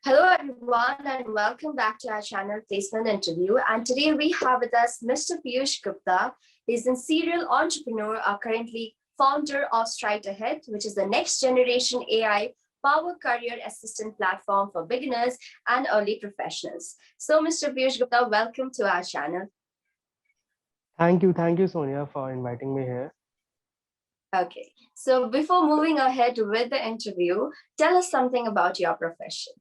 Hello, everyone, and welcome back to our channel Placement Interview. And today we have with us Mr. Piyush Gupta. He's a serial entrepreneur, currently founder of Stride Ahead, which is the next generation AI power career assistant platform for beginners and early professionals. So, Mr. Piyush Gupta, welcome to our channel. Thank you, Sonia, for inviting me here. Okay, so before moving ahead with the interview, tell us something about your profession.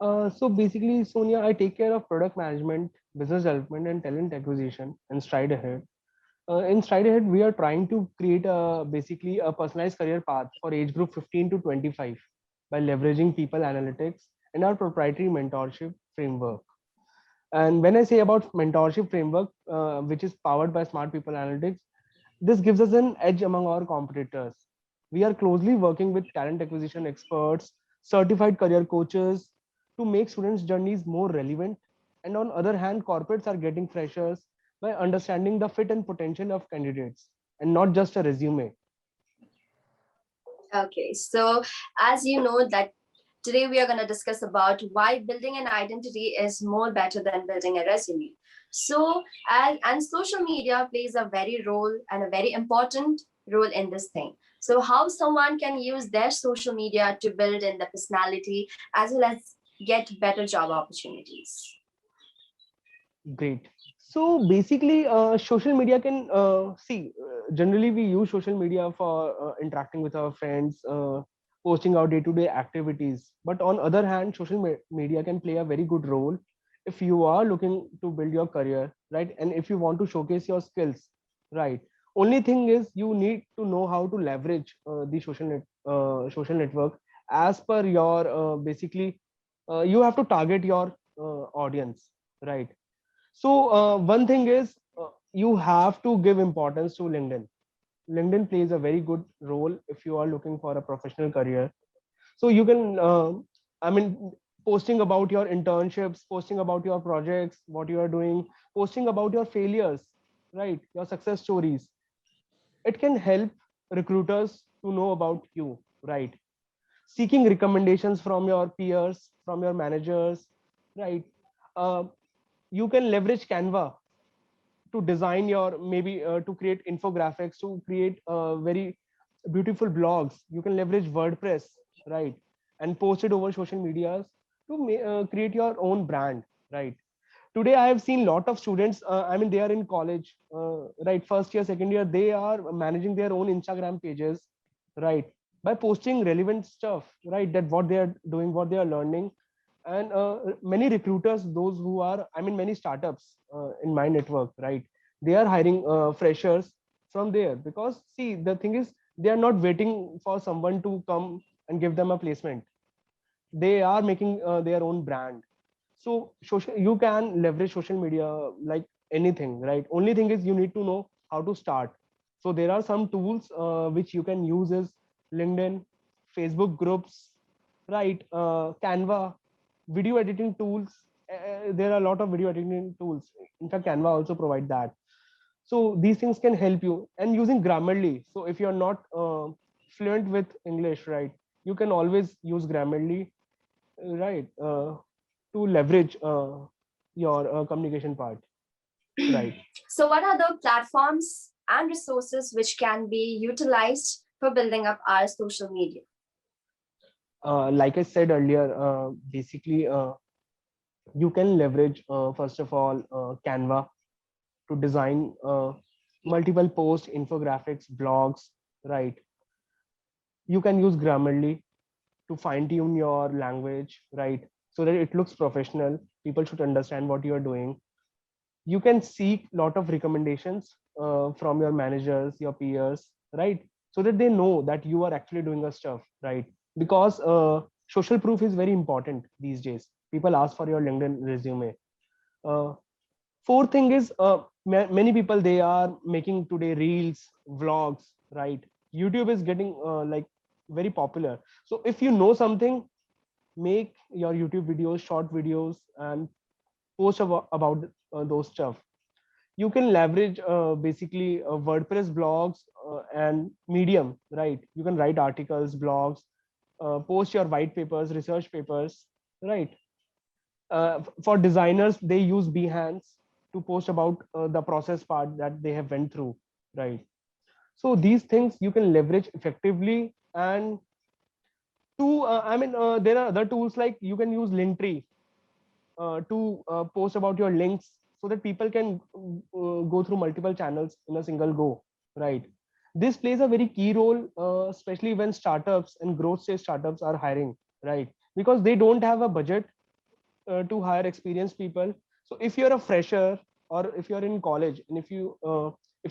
So basically, Sonia, I take care of product management, business development, and talent acquisition in Stride Ahead. In Stride Ahead, we are trying to create basically a personalized career path for age group 15 to 25 by leveraging people analytics and our proprietary mentorship framework. And when I say about mentorship framework, which is powered by Smart People Analytics, this gives us an edge among our competitors. We are closely working with talent acquisition experts, certified career coaches to make students' journeys more relevant. And on other hand, corporates are getting freshers by understanding the fit and potential of candidates and not just a resume. Okay, so as you know that today we are going to discuss about why building an identity is more better than building a resume. So, and social media plays a very role and a very important role in this thing. So, how someone can use their social media to build in the personality as well as get better job opportunities. Great. So basically, social media can see. Generally, we use social media for interacting with our friends, posting our day-to-day activities. But on other hand, media can play a very good role if you are looking to build your career, right? And if you want to showcase your skills, right? Only thing is you need to know how to leverage the social network as per your basically. You have to target your audience, right? So one thing is you have to give importance to LinkedIn. LinkedIn plays a very good role if you are looking for a professional career. So you can, I mean, posting about your internships, posting about your projects, what you are doing, posting about your failures, right? Your success stories. It can help recruiters to know about you, right? Seeking recommendations from your peers, from your managers, right? Uh, you can leverage Canva to design your maybe to create infographics, to create very beautiful blogs. You can leverage WordPress, right? And post it over social medias to create your own brand, right? Today I have seen lot of students, I mean they are in college, right, first year, second year, they are managing their own Instagram pages, right, by posting relevant stuff, right, that what they are doing, what they are learning. And many recruiters, those who are, I mean many startups in my network, right, they are hiring freshers from there, because see, the thing is, they are not waiting for someone to come and give them a placement. They are making their own brand. So you can leverage social media like anything, right? Only thing is you need to know how to start. So there are some tools which you can use is LinkedIn, Facebook groups, right? Canva, video editing tools. There are a lot of video editing tools. In fact, Canva also provide that. So these things can help you. And using Grammarly. So if you're not fluent with English, right, you can always use Grammarly, right, to leverage your communication part, right. So, what are the platforms and resources which can be utilized for building up our social media? Like I said earlier, basically you can leverage first of all Canva to design multiple posts, infographics, blogs, right. You can use Grammarly to fine tune your language, right, so that it looks professional, people should understand what you are doing. You can seek lot of recommendations from your managers, your peers, right, so that they know that you are actually doing a stuff, right, because social proof is very important these days. People ask for your LinkedIn resume. uh, Fourth thing is many people, they are making today reels, vlogs, right. YouTube is getting like very popular. So if you know something, make your YouTube videos, short videos, and post about those stuff. You can leverage basically WordPress blogs and Medium, right? You can write articles, blogs, post your white papers, research papers, right? For designers, they use Behance to post about the process part that they have went through, right? So these things you can leverage effectively. And there are other tools like you can use Linktree to post about your links so that people can go through multiple channels in a single go, right? This plays a very key role, especially when startups and growth stage startups are hiring, right? Because they don't have a budget to hire experienced people. So if you're a fresher or if you're in college and if you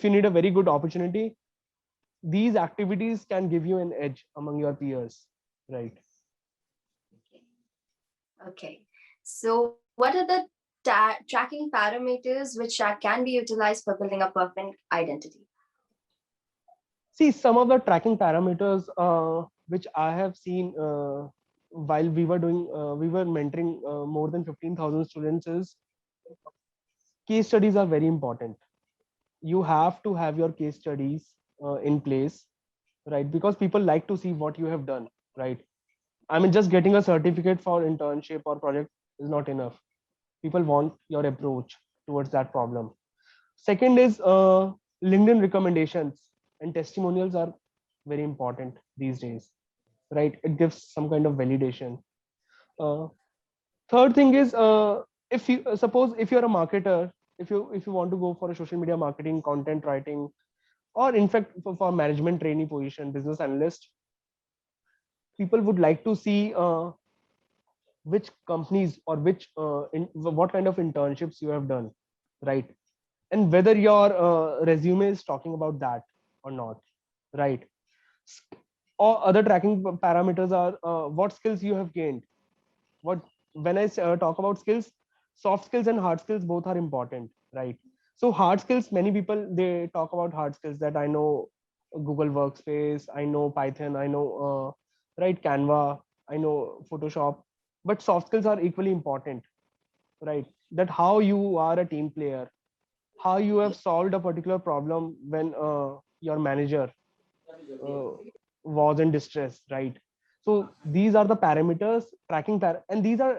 need a very good opportunity, these activities can give you an edge among your peers, right? Okay. So what are the tracking parameters which can be utilized for building a perfect identity? See, some of the tracking parameters which I have seen while we were mentoring more than 15,000 students is case studies are very important. You have to have your case studies in place, right? Because people like to see what you have done, right? I mean, just getting a certificate for internship or project is not enough. People want your approach towards that problem. Second is LinkedIn recommendations and testimonials are very important these days, right? It gives some kind of validation. Uh, Third thing is if you suppose if you're a marketer, if you want to go for a social media marketing, content writing, or in fact for management trainee position, business analyst, people would like to see which companies or what kind of internships you have done, right? And whether your resume is talking about that or not, right? Or other tracking parameters are what skills you have gained. What When I talk about skills, soft skills and hard skills both are important, right? So hard skills, many people they talk about hard skills that I know Google Workspace, I know Python, I know right, Canva, I know Photoshop. But soft skills are equally important, right? That how you are a team player, how you have solved a particular problem when your manager uh, was in distress, right? So these are the parameters and these are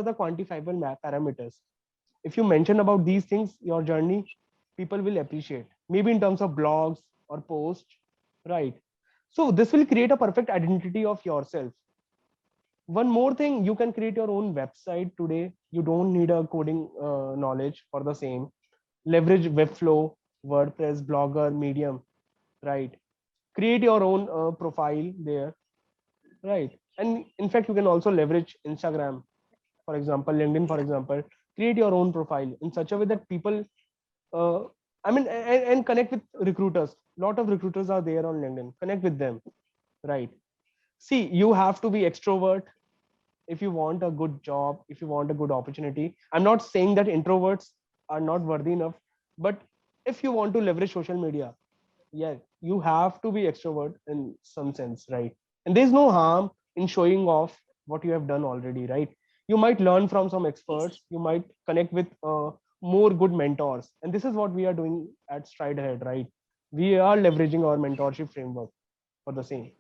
the quantifiable parameters. If you mention about these things, your journey, people will appreciate, maybe in terms of blogs or posts, right? So this will create a perfect identity of yourself. One more thing, you can create your own website today. You don't need a coding knowledge for the same. Leverage Webflow, WordPress, Blogger, Medium, right? Create your own profile there, right? And in fact, you can also leverage Instagram, for example, LinkedIn, for example. Create your own profile in such a way that people, uh, and connect with recruiters. A lot of recruiters are there on LinkedIn. Connect with them, right? See, you have to be extrovert if you want a good job, if you want a good opportunity. I'm not saying that introverts are not worthy enough, but if you want to leverage social media, yeah, you have to be extrovert in some sense, right? And there's no harm in showing off what you have done already, right? You might learn from some experts, you might connect with more good mentors, and this is what we are doing at Stride Ahead, right? We are leveraging our mentorship framework for the same.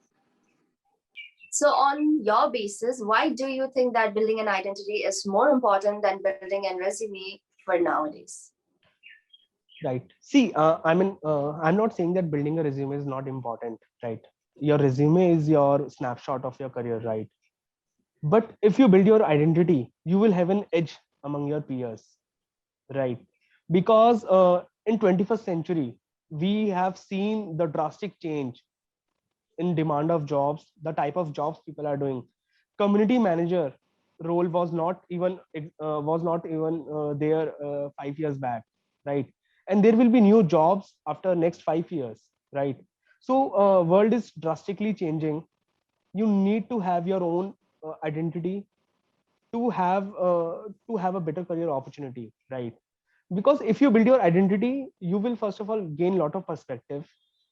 So on your basis, why do you think that building an identity is more important than building a resume for nowadays? Right. See, I'm not saying that building a resume is not important, right? Your resume is your snapshot of your career, right? But if you build your identity, you will have an edge among your peers, right? Because in 21st century, we have seen the drastic change in demand of jobs, the type of jobs people are doing. Community manager role was not even there 5 years back, right? And there will be new jobs after next 5 years, right? So world is drastically changing. You need to have your own identity to have a better career opportunity, right? Because if you build your identity, you will first of all gain a lot of perspective,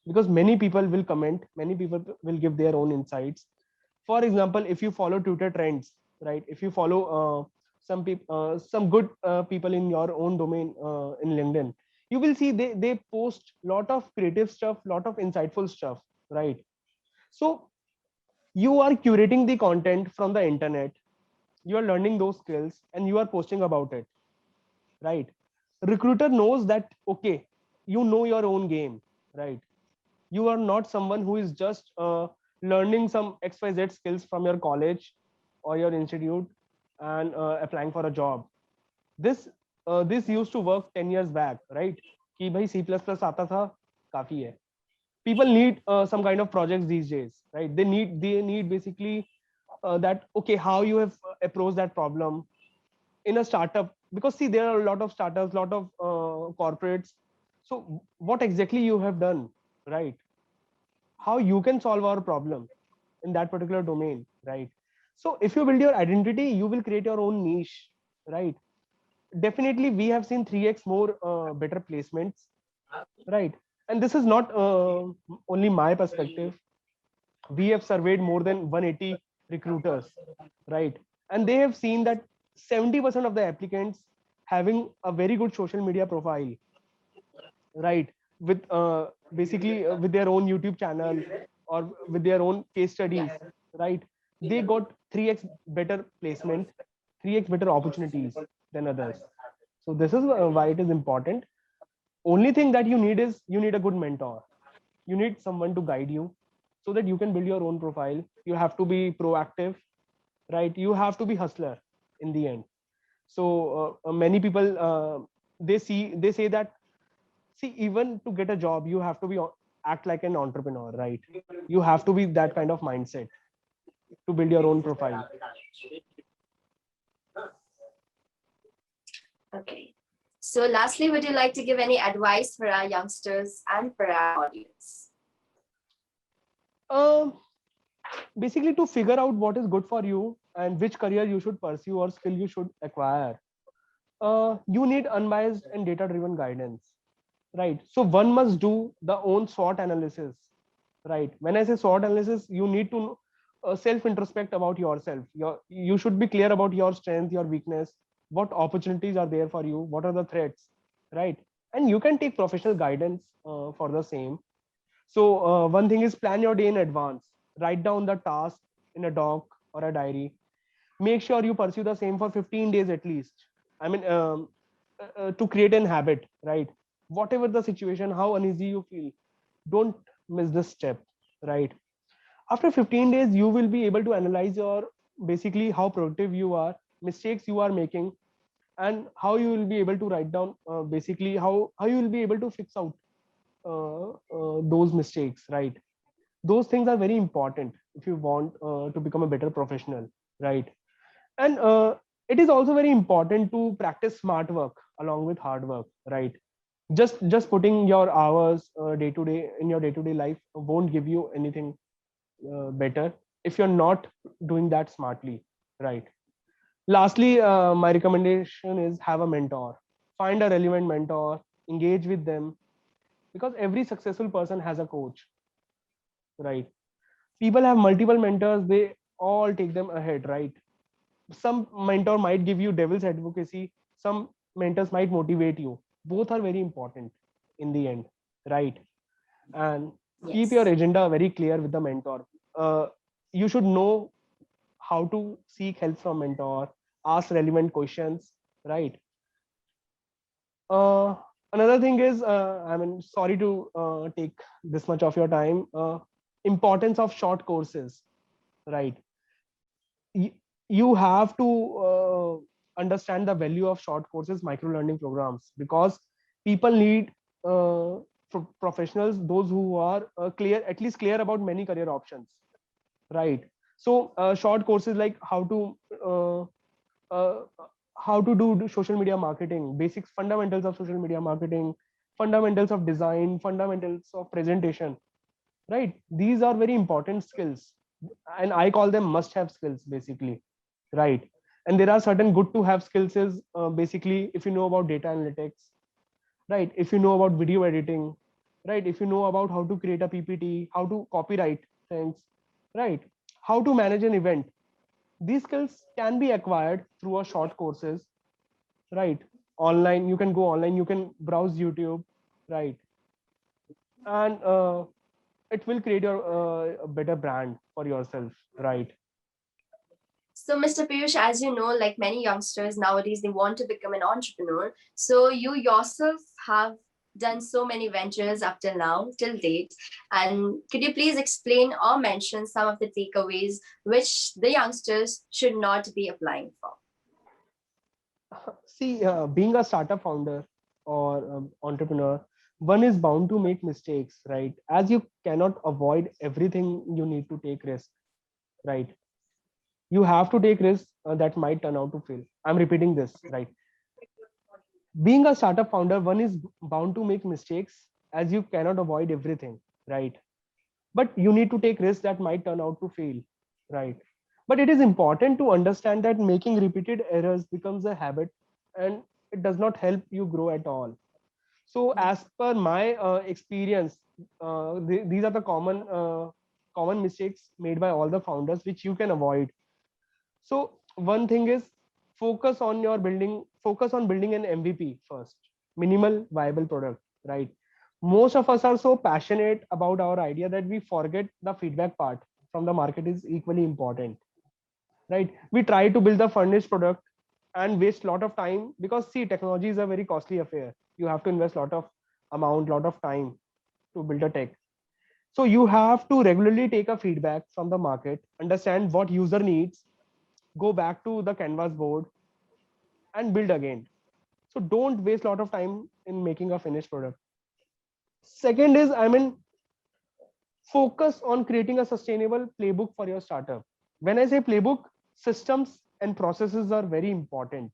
because many people will comment, many people will give their own insights. For example, if you follow Twitter trends, right? If you follow some good people in your own domain in LinkedIn, you will see they post lot of creative stuff, lot of insightful stuff, right? So You are curating the content from the internet, you are learning those skills, and you are posting about it, right? Recruiter knows that, okay, you know your own game, right? You are not someone who is just learning some XYZ skills from your college or your institute and applying for a job. This used to work 10 years back, right? कि भाई C++ आता था, काफी है. People need some kind of projects these days, right? They need basically that, okay, how you have approached that problem in a startup, because see, there are a lot of startups, lot of corporates. So what exactly you have done, right? How you can solve our problem in that particular domain, right? So if you build your identity, you will create your own niche, right? Definitely we have seen 3x more better placements, right? And this is not only my perspective. We have surveyed more than 180 recruiters, right? And they have seen that 70% of the applicants having a very good social media profile, right? With basically with their own YouTube channel or with their own case studies, right? They got 3x better placement, 3x better opportunities than others. So this is why it is important. Only thing that you need is you need a good mentor. You need someone to guide you so that you can build your own profile. You have to be proactive, right? You have to be hustler in the end. So many people they say that, see, even to get a job you have to be act like an entrepreneur, right? You have to be that kind of mindset to build your own profile. Okay. So lastly, would you like to give any advice for our youngsters and for our audience? um, Basically, to figure out what is good for you and which career you should pursue or skill you should acquire, you need unbiased and data driven guidance, right? So one must do the own SWOT analysis, right? When I say SWOT analysis, you need to self introspect about yourself. You should be clear about your strength, your weakness, what opportunities are there for you, what are the threats, right? And you can take professional guidance for the same. So one thing is plan your day in advance. Write down the task in a doc or a diary. Make sure you pursue the same for 15 days at least. I mean, to create an habit, right? Whatever the situation, how uneasy you feel, don't miss this step, right? After 15 days, you will be able to analyze your basically how productive you are, mistakes you are making, and how you will be able to write down basically how you will be able to fix out those mistakes, right? Those things are very important if you want to become a better professional, right? And it is also very important to practice smart work along with hard work, right? Just putting your hours day to day in your day to day life won't give you anything better if you're not doing that smartly, right? Lastly, my recommendation is have a mentor. Find a relevant mentor, engage with them, because every successful person has a coach, right? People have multiple mentors, they all take them ahead, right? Some mentor might give you devil's advocacy, some mentors might motivate you. Both are very important in the end, right? And keep your Yes. agenda very clear with the mentor. uh, you should know how to seek help from mentor, ask relevant questions, right? uh, Another thing is, I mean, sorry to take this much of your time. Importance of short courses, right? you, you have to understand the value of short courses, micro learning programs, because people need professionals, those who are clear, at least clear about many career options, right? So short courses like uh, uh, how to do social media marketing, basics, fundamentals of social media marketing, fundamentals of design, fundamentals of presentation, right? These are very important skills, and I call them must have skills basically, right? And there are certain good to have skills is basically if you know about data analytics, right? If you know about video editing, right? If you know about how to create a PPT, how to copyright things, right? How to manage an event. These skills can be acquired through a short courses, right? Online, you can go online, you can browse YouTube, right? And it will create your a better brand for yourself, right? So, Mr. Piyush, as you know, like many youngsters nowadays, they want to become an entrepreneur. So, you yourself have done so many ventures up till now, till date. And could you please explain or mention some of the takeaways which the youngsters should not be applying for? See, being a startup founder or entrepreneur, one is bound to make mistakes, right? As you cannot avoid everything, you need to take risk, right? You have to take risks that might turn out to fail. I'm repeating this, right? Being a startup founder, one is bound to make mistakes, as you cannot avoid everything, right? But you need to take risks that might turn out to fail, right? But it is important to understand that making repeated errors becomes a habit, and it does not help you grow at all. So as per my experience, these are the common mistakes made by all the founders which you can avoid. So one thing is, focus on building an MVP first, minimal viable product, right? Most of us are so passionate about our idea that we forget the feedback part from the market is equally important, right? We try to build the furnished product and waste a lot of time, because see, technology is a very costly affair. You have to invest a lot of time to build a tech. So you have to regularly take a feedback from the market, understand what user needs, go back to the canvas board and build again. So don't waste a lot of time in making a finished product. Second is, focus on creating a sustainable playbook for your startup. When I say playbook, systems and processes are very important.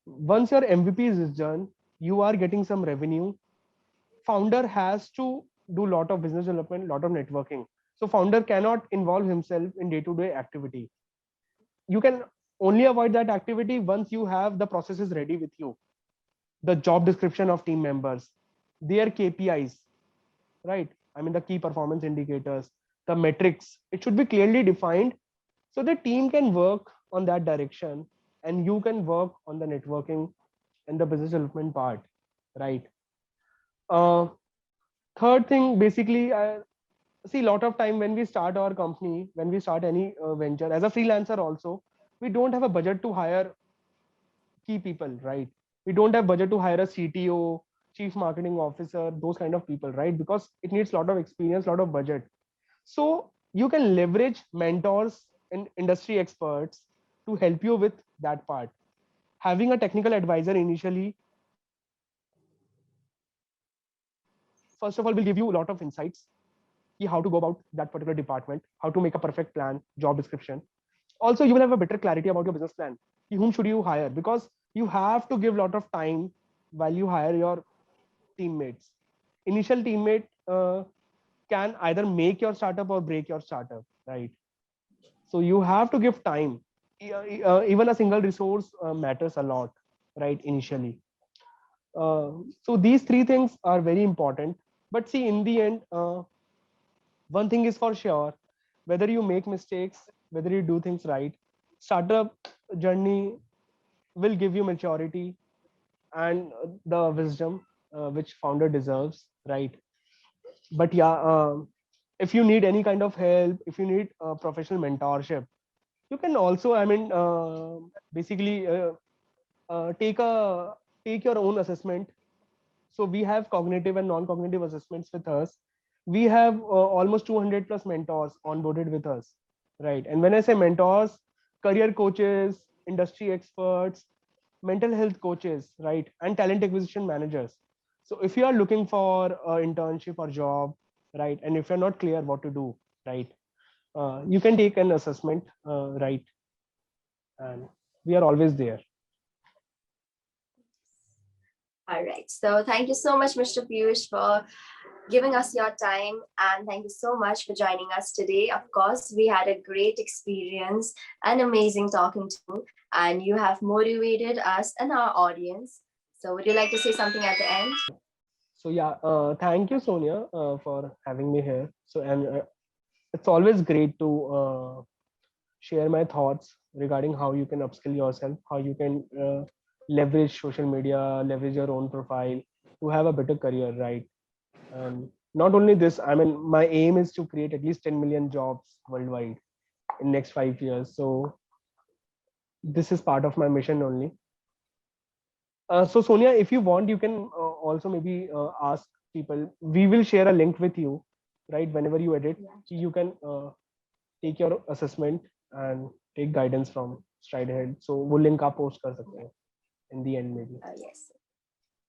Once your MVP is done, you are getting some revenue. Founder has to do a lot of business development, lot of networking. So founder cannot involve himself in day-to-day activity. You can only avoid that activity once you have the processes ready with you, the job description of team members, their KPIs, right? The key performance indicators, the metrics. It should be clearly defined so the team can work on that direction, and you can work on the networking and the business development part, right? Uh, Third thing, basically, I see a lot of time when we start our company, when we start any venture as a freelancer also, we don't have a budget to hire key people, right? We don't have budget to hire a CTO, chief marketing officer, those kind of people, right? Because it needs a lot of experience, a lot of budget. So you can leverage mentors and industry experts to help you with that part. Having a technical advisor initially, first of all, will give you a lot of insights, how to go about that particular department, how to make a perfect plan, job description. Also, you will have a better clarity about your business plan. Whom should you hire? Because you have to give a lot of time while you hire your teammates. Initial teammate can either make your startup or break your startup, right? So you have to give time. Even a single resource matters a lot, right? Initially. So these three things are very important. But see, in the end, one thing is for sure: whether you make mistakes, whether you do things right, startup journey will give you maturity and the wisdom which founder deserves, right? But yeah, if you need any kind of help, if you need professional mentorship, you can also, basically, take your own assessment. So we have cognitive and non-cognitive assessments with us. We have almost 200 plus mentors onboarded with us, right? And when I say mentors, career coaches, industry experts, mental health coaches, right? And talent acquisition managers. So if you are looking for an internship or job, right? And if you're not clear what to do, right? You can take an assessment, right? And we are always there. All right. So thank you so much, Mr. Piyush, for giving us your time. And thank you so much for joining us today. Of course, we had a great experience and amazing talking to you. And you have motivated us and our audience. So would you like to say something at the end? So yeah, thank you, Sonia, for having me here. So, and it's always great to share my thoughts regarding how you can upskill yourself, how you can leverage social media, leverage your own profile to have a better career, right? And not only this, I mean, my aim is to create at least 10 million jobs worldwide in next 5 years. So this is part of my mission only. So Sonia, if you want, you can also maybe ask people. We will share a link with you, right? Whenever you edit, Yeah. you can take your assessment and take guidance from Stride Ahead. So वो link आप post कर सकते हैं in the end maybe. Yes.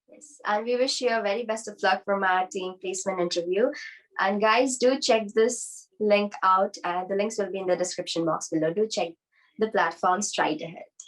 Yes. And we wish you a very best of luck from our team placement interview. And guys, do check this link out. And the links will be in the description box below. Do check the platform Stride Ahead.